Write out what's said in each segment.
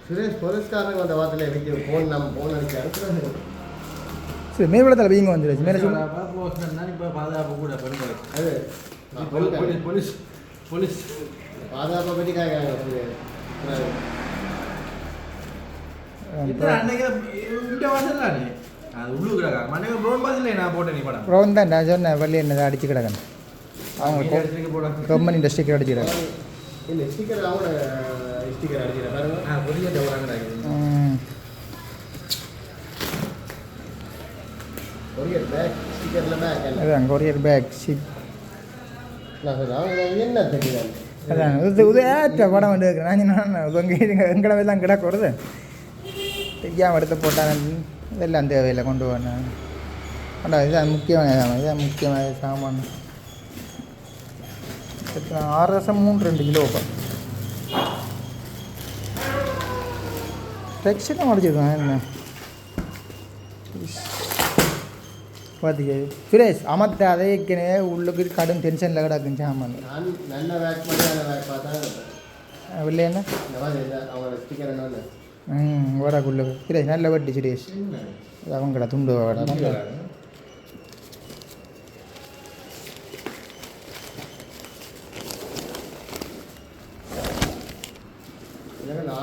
சுரேஷ் போலீஸ்காரங்க வந்த வார்த்தையில எனக்கு ஃபோன் அடிச்சு அனுப்புறது. சரி மேல்வளத்தில் வீங்க வந்துருச்சு மேலே சொல்லி இப்போ பாதுகாப்பு கூட பெண்கள் அது போலீஸ் போலீஸ் பாதுகாப்பை பற்றி காய்க்காங்க. அன்னைக்கு இந்த வாசல் தானே அது உள்ளு கிடக்கா மனைவி ப்ரௌன் பாசில் நான் போட்டேன் நீ படம் ப்ரௌன் தான் நான் சொன்னேன் வள்ளி என்னதை அடிச்சு கிடக்கணும் அவங்க கம்பெனி இந்த ஸ்டிக்கர் அடிச்சு கிடக்கு. இல்லை ஸ்டிக்கர் அவங்க ஸ்டிக்கர் அடிச்சுக்கிறேன் பாருங்க. புதிய டவுனாங்க கொரியர் பேக் ஸ்டிக்கரில் பேக் அதான் கொரியர் பேக் ஷிப் நான் சொல்கிறேன் என்ன தெரியுது. அதான் இது ஏற்ற படம் வந்து இருக்கிறேன் நான் எங்கடவே தான் கிடக்கு வருது தெரியாமல் எடுத்து போட்டாங்க இதெல்லாம் தேவையில்லை கொண்டு போனேன். ஆனால் இதுதான் முக்கியமான சாமான். 6 ரசம் 3-2 கிலோப்பா டெக்ஸ்டாக முடிச்சிருக்கேன் என்ன பார்த்திங்க சுரேஷ் அமர்த்த அதை ஏற்கனவே உள்ளுக்கு கடும் டென்ஷனில் கிடக்குன்னு சாமான். நான் நல்ல பேக் பண்ணி நல்ல பேக் பார்த்தா இல்லை என்ன அவங்களோட ஸ்டிக்கர் என்ன ஓடாக்குள்ள சுரேஷ் நல்ல வட்டி சுரேஷ் அவங்கள துண்டு வாடா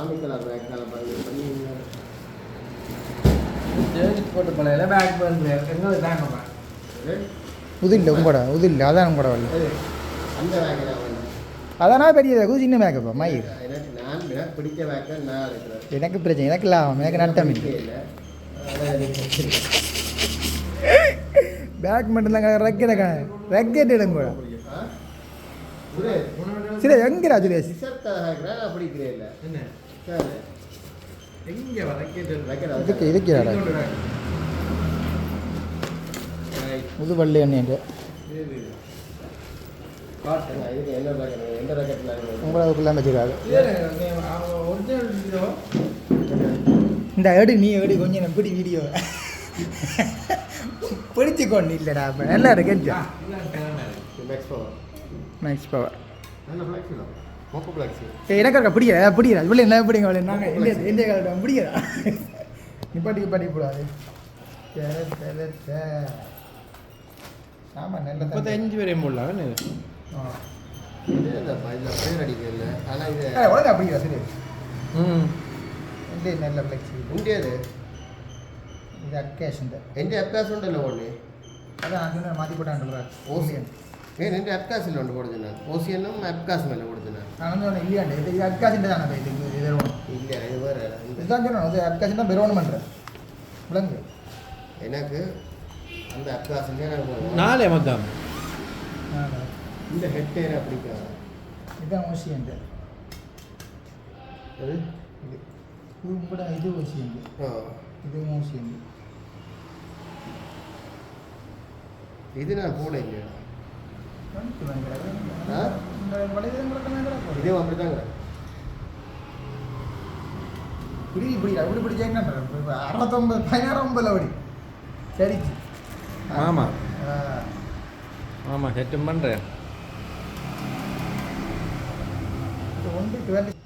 ஆமிக்கலாம் பேக் பண்ணி போட்டு பழைய பேக் பண்ணு எங்கே தாங்க உதில்லை உதில்லை அதான் உங்களோட வரல அந்த பேக் அதானா பெரிய சின்ன மேக்கப்பா மயிர் நான் பிடிச்ச பேக்கை நான் இருக்கிறேன். எனக்கு பிரச்சனை எனக்கு லாபம் எனக்கு நட்டம் இல்லை. பேக் மட்டும்தாங்க ரெக்கெட் எடுங்க கூட சரி எங்கடா சுரேஷ் பிடிக்கிறேன் இல்லை என்ன எங்கே இதுக்கு இதுக்குடா புது பள்ளி எண்ணெய் உங்களுக்குலாம் வச்சுக்காது இந்த நீ எடு கொஞ்சம் பிடி வீடியோ பிடிச்சிக்கொண்டு இல்லைடா அப்போ நல்லா இருக்கு மேக்ஸ் பவர் எனக்கு இருக்கா பிடிக்கிறா இவ்வளோ என்ன பிடிங்க நாங்கள் இந்திய காலம் பிடிக்கிறா நிப்பாட்டி கூடாது. ஆமாம் நல்ல 35 வரையும் போடலாம் அடிக்கல. ஆனால் இது உடனே அப்படிங்களா சரி இல்லை நல்ல ஃப்ளெக்சிபிள் உண்டியது இது அக்கேஷன் എൻ്റെ അപ്കാസ് ഉണ്ടല്ലോ ഓൺലി അതാണ് അങ്ങനെ മാറ്റി പോട്ടാണ്ടല്ലോ ഓസിയൻ എൻ്റെ അപ്കാസിൽ ഉണ്ട് കൊടുക്കുന്നത് ഓസിയനും അപ്കാസുമല്ല കൊടുക്കുന്നത് അങ്ങനെ ഇല്ലാണ്ട് ഇത് അപ്കാസിൻ്റെതാണ് ഇത് വെറോൺ ഇല്ല ഇത് വേറെ ഇതാണ് അത് അപ്കാസിൻ്റെ വെറോൺ பண்ணுறேன் விளங்கு எனக்கு அந்த அப்காசிலே நாளே மொத்தம் இந்த ஹெட் டேர் அப்படிக்காது இதுதான் ஓசியன் இது இது கூட இது ஓசியன் இது ஓசியன் இது நான் போட இல்லையா இதே அப்படிதாங்க இப்படி பிடிச்சா என்ன 16 ஓடி சரி ஆமாம் ஆமாம் செட்டும் பண்ணுறேன் ஒன்று 20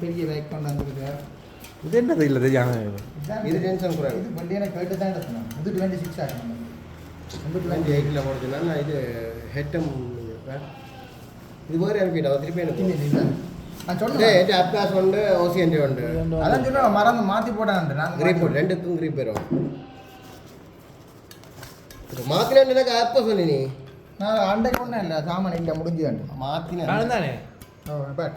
பெரிய பேக் கொண்டு வந்துருக்கேன். இது என்னது இல்லை தெரியாம இது டென்ஷன் குறைவு. இது வண்டியை கேட்டு தான் எடுக்கணும். இது 26 ஆகணும். 28ல போடுறதுனால இது ஹெட்டம் இது வேறு அனுப்பிட்டா திருப்பி எனக்கு நான் சொன்னேன் എൻ്റെ അപ്കാസ് ഉണ്ട് ഓസിയൻ്റെ ഉണ്ട് அதான் சொன்னா மறந்து மாற்றி போட்டான் நான் ഗ്രീപ്പ് രണ്ടുക്കും ഗ്രീപ്പ് വരും മാത്തിനുണ്ട് എന്നൊക്കെ ആപ്പ சொன்னி நான் அண்டைக்கு ஒன்றும் இல்லை சாமான் இல்லை முடிஞ்சுதாண்டு മാത്തിന് தானே ஓ பட்